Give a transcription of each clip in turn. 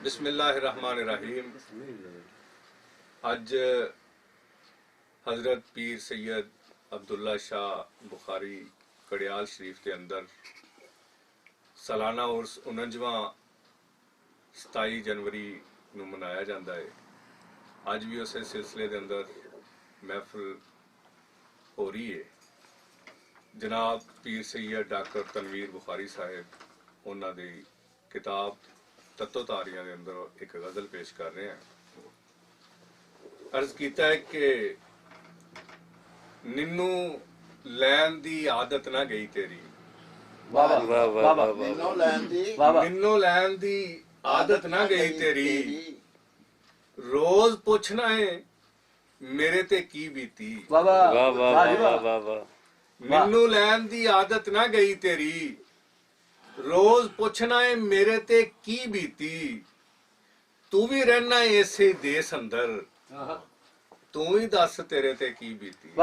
बिस्मिल्लाहिर्रहमानिर्रहीम। अज हज़रत पीर सैयद अब्दुल्ला शाह बुखारी कड़ियाल शरीफ के अंदर सालाना उर्स 49वां 27 जनवरी नूं मनाया जाता है। अज भी उस सिलसिले के अंदर महफिल हो रही है। जनाब पीर सैयद डॉक्टर तनवीर बुखारी साहब उन्होंने दी किताब तत्वधारियां के अंदर एक गज़ल पेश कर रहे हैं। अर्ज किया है कि निन्नू लैन दी आदत ना गई तेरी, निन्नू लैन दी आदत ना गई तेरी, रोज पूछना है मेरे ते की बीती। निन्नू लैन दी आदत ना गई तेरी, रोज पूछना है मेरे ते की बीती। तू भी रहना है इसे देश अंदर, तू ही दस तेरे ते की बीती। तू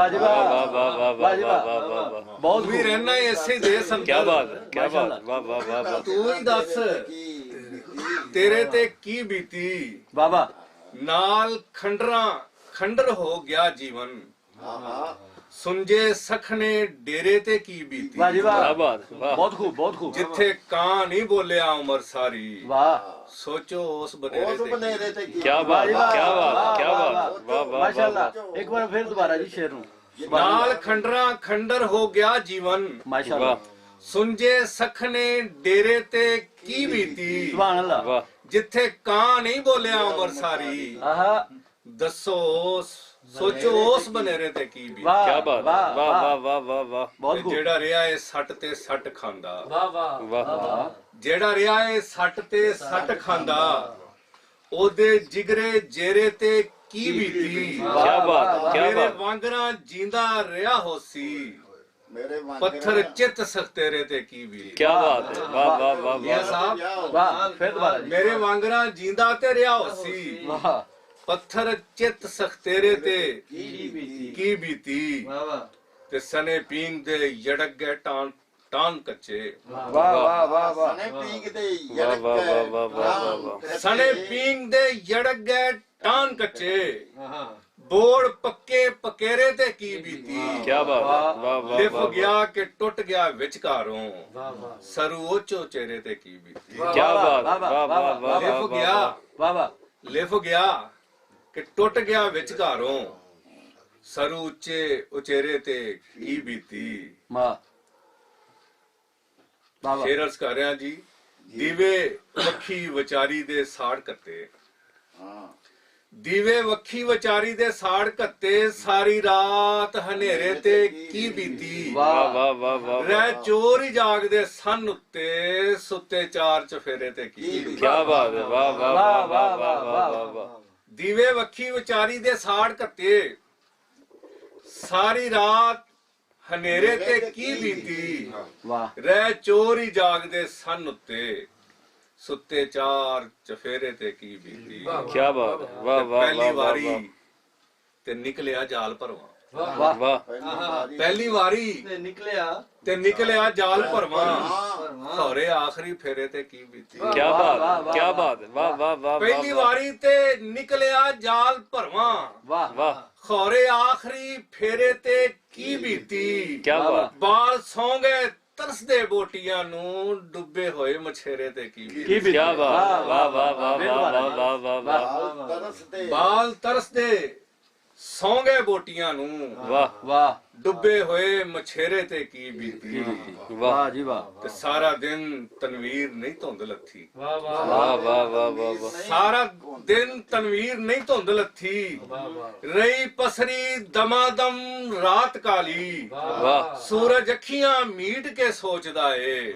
भी रहना है इसे देश अंदर, तू ही दस तेरे ते की बीती। नाल खंडर हो गया जीवन, सुंजे सखने डेरे ते की बीती। बहुत खूब बहुत खूब। जिथे कां नहीं बोलिया उमर सारी, सोचो उस बनेरे ते की। क्या बात क्या बात क्या बात, माशाल्लाह। एक बार फिर दोबारा जी शेर हूँ। नाल खंडर हो गया जीवन, माशाल्लाह। सुंजे सखने डेरे ते की बीती। सुभान अल्लाह। जिथे कां नहीं बोलिया उमर सारी, दसो सोचो उस बनेरे ते की बीती। क्या बात, वाह वाह वाह वाह वाह। जेड़ा रिया है सट ते सट खांदा, जेड़ा रिया है सट ते सट खांदा, ओदे जिगरे जेरे ते की बीती। क्या बात क्या मेरे बात। वांगरा जींदा रिया होसी, पत्थर चित सख्तेरे ते की बीती। क्या बात है, वाह वाह वाह मियां वाह साहब वाह। फिर दोबारा जी। मेरे वांगरा जींदा ते रिया होसी, पत्थर चित सख्तेरे ते की बीती। ते सने पींग दे यड़क गए टान कच्चे, वाह वाह वाह वाह। सने पींग दे यड़क गए टान कच्चे, बोड़ पक्के पकेरे ते की बीती। क्या बात वाह वाह। लिफ गया के टुट गया विचकारों, सरू ओचो चेहरे ते की बीती। क्या बात वाह वाह वाह। लिफ गया वाह वाह। लिफ गया कि टुट गया विचकारों, सरू उच्चे उचेरे ते की बीती। शेर अर्ज कर रहा जी। दीवे वखी विचारी दे साड़ कत्ते, दीवे वखी विचारी दे साड़ कत्ते, सारी रात हनेरे ते की बीती। वाह वाह वाह वाह। रह चोर ही जागदे सन उत्ते, सुते चार चफेरे ते की बीती। क्या बात है, वाह वाह वाह वाह वाह वाह वाह। दीवे वखी विचारी दे साड़ कत्ते, सारी रात हनेरे ते की बीती। रह चोर ही जागदे सन उत्ते, सुते चार चफेरे ते की बीती। क्या बात वाह वाह। पहली वारी ते निकलिया जाल भरवा, वाह वाह। पहली वारी ते निकलिया जाल भरवा, खौरे आखिरी फेरे ते की बीती। क्या बात क्या बात वाह वाह वाह। पहली वारी ते निकलिया जाल भरवा, वाह वाह। खौरे आखिरी फेरे ते की बीती। क्या बात। बाल सौ गए तरसदे बोटियां नू, डुबे होए मछेरे ते की बीती। क्या बात वाह वाह वाह वाह वाह वाह वाह। बाल तरसदे सौ गए बोटियां नू, वाह वाह। डुबे होए मछेरे ते की बीती। वाह जी वाह। ते सारा दिन तनवीर नहीं धुंध लथी, वाह वाह वाह वाह। सारा दिन तनवीर नहीं धुंध लथी, रही पसरी दमादम रात काली। वाह। सूरज अखियां मीट के सोचदा है,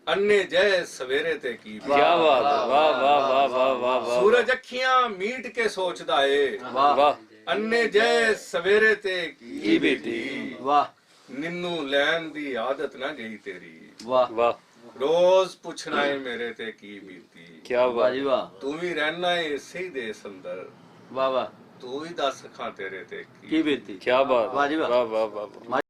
अन्ने जय सवेरे ते की। क्या बात वाह वाह वाह वाह वाह। सूरज अखियां मीट के सोचदा है, वाह। अन्ने जय सवेरे ते की बीती। वाह। निन्नू लैन दी आदत ना गई तेरी, वाह वाह। रोज पूछना है मेरे ते की बीती। क्या बात जी वाह। तू भी रहना है इसे ही देश अंदर, वाह वाह। तू ही दस खां तेरे ते की बीती। क्या बात वाह जी वाह वाह वाह।